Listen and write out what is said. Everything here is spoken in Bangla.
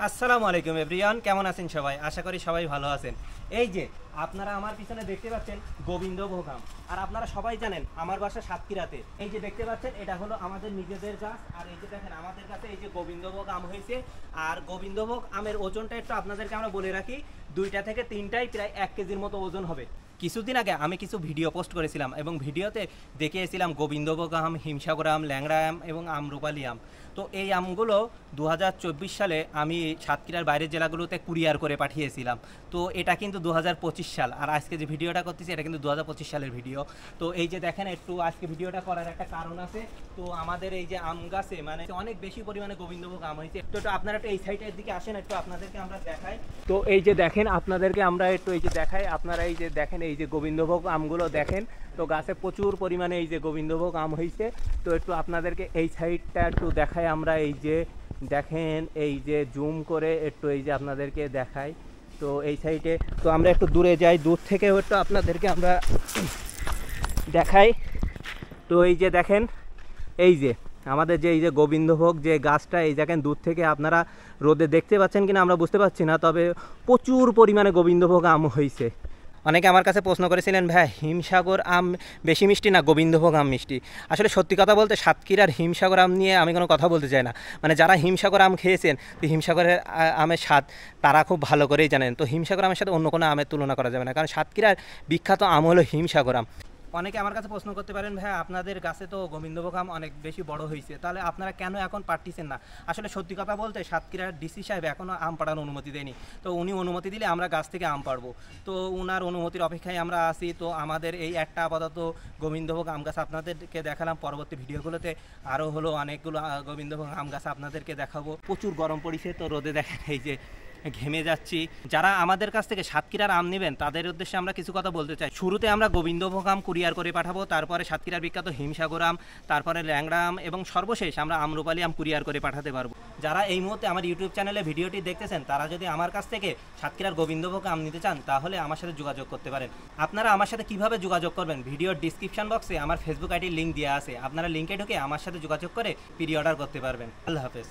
আসসালামু আলাইকুম এভরিওয়ান, কেমন আছেন সবাই? আশা করি সবাই ভালো আছেন। এই যে আপনারা আমার পিছনে দেখতে পাচ্ছেন গোবিন্দভোগ আম, আর আপনারা সবাই জানেন আমার বাসা সাতক্ষীরাতে। এই যে দেখতে পাচ্ছেন এটা হলো আমাদের নিজেদের গাছ, আর এই যে দেখেন আমাদের কাছে এই যে গোবিন্দভোগ আম হয়েছে। আর গোবিন্দভোগ আমের ওজনটা একটু আপনাদেরকে আমরা বলে রাখি, 2টা থেকে 3টাই প্রায় 1 কেজির মতো ওজন হবে। কিছুদিন আগে আমি কিছু ভিডিও পোস্ট করেছিলাম এবং ভিডিওতে দেখিয়েছিলাম গোবিন্দভোগ আম, হিমসাগর আম, ল্যাংড়া আম এবং আম্রপালি আম। তো এই আমগুলো 2024 সালে আমি সাতক্ষীরার বাইরের জেলাগুলোতে কুরিয়ার করে পাঠিয়েছিলাম। তো এটা কিন্তু 2025 সাল, আর আজকে যে ভিডিওটা করতেছি এটা কিন্তু 2025 সালের ভিডিও। তো এই যে দেখেন, একটু আজকে ভিডিওটা করার একটা কারণ আছে। তো আমাদের এই যে আম গাছে মানে অনেক বেশি পরিমাণে গোবিন্দভোগ আম হয়েছে। তো আপনারা একটু এই সাইডের দিকে আসেন, একটু আপনাদেরকে আমরা দেখাই। তো এই যে দেখেন, আপনাদেরকে আমরা একটু এই যে দেখাই। আপনারা এই যে দেখেন, এই যে গোবিন্দভোগ আমগুলো দেখেন। তো গাছে প্রচুর পরিমাণে এই যে গোবিন্দভোগ আম হয়েছে। তো একটু আপনাদেরকে এই সাইডটা একটু দেখাই আমরা। এই যে দেখেন, এই যে জুম করে একটু এই যে আপনাদেরকে দেখাই। তো এই সাইডে তো আমরা একটু দূরে যাই, দূর থেকে একটু আপনাদেরকে আমরা দেখাই। তো এই যে দেখেন, এই যে আমাদের যে এই যে গোবিন্দভোগ যে গাছটা, এই দেখেন দূর থেকে আপনারা রোদে দেখতে পাচ্ছেন কিনা আমরা বুঝতে পারছি না, তবে প্রচুর পরিমাণে গোবিন্দভোগ আম হয়েছে। অনেকে আমার কাছে প্রশ্ন করেছিলেন, ভাই হিমসাগর আম বেশি মিষ্টি না গোবিন্দভোগ আম মিষ্টি? আসলে সত্যি কথা বলতে সাতক্ষীরার হিমসাগর আম নিয়ে আমি কোনো কথা বলতে চাই না। মানে যারা হিমসাগর আম খেয়েছেন, তো হিমসাগরের আমের স্বাদ তারা খুব ভালো করেই জানেন। তো হিমসাগর আমের সাথে অন্য কোনো আমের তুলনা করা যাবে না, কারণ সাতক্ষীরার বিখ্যাত আম হলো হিমসাগর আম। অনেকে আমার কাছে প্রশ্ন করতে পারেন, ভাই আপনাদের গাছে তো গোবিন্দভোগ আম অনেক বেশি বড় হয়েছে, তাহলে আপনারা কেন এখন পারতেছেন না? আসলে সত্যি কথা বলতে সাতক্ষীরার ডিসি সাহেব এখনও আম পাড়ার অনুমতি দেয়নি। তো উনি অনুমতি দিলে আমরা গাছ থেকে আম পাড়বো। তো ওনার অনুমতির অপেক্ষায় আমরা আছি। তো আমাদের এই একটা আপাতত গোবিন্দভোগ আম গাছ আপনাদেরকে দেখালাম। পরবর্তী ভিডিওগুলোতে আরও হলো অনেকগুলো গোবিন্দভোগ আম গাছ আপনাদেরকে দেখাবো। প্রচুর গরম পড়েছে, তো রোদে দেখেন এই যে ঘেমে যাচ্ছি। যারা আমাদের কাছ থেকে সাতক্ষীরার আম নেবেন তাদের উদ্দেশ্যে আমরা কিছু কথা বলতে চাই। শুরুতে আমরা গোবিন্দভোগ আম কুরিয়ার করে পাঠাবো, তারপরে সাতক্ষীরার বিখ্যাত হিমসাগর আম, তারপরে ল্যাংড়া আম এবং সর্বশেষ আমরা আম্রপালি আম কুরিয়ার করে পাঠাতে পারবো। যারা এই মুহূর্তে আমার ইউটিউব চ্যানেলে ভিডিওটি দেখতেছেন, তারা যদি আমার কাছ থেকে সাতক্ষীরার গোবিন্দভোগ আম নিতে চান তাহলে আমার সাথে যোগাযোগ করতে পারেন। আপনারা আমার সাথে কিভাবে যোগাযোগ করবেন? ভিডিওর ডিসক্রিপশন বক্সে আমার ফেসবুক আইডির লিঙ্ক দেওয়া আছে, আপনারা লিঙ্কে ঢুকে আমার সাথে যোগাযোগ করে প্রি অর্ডার করতে পারবেন। আল্লাহ হাফেজ।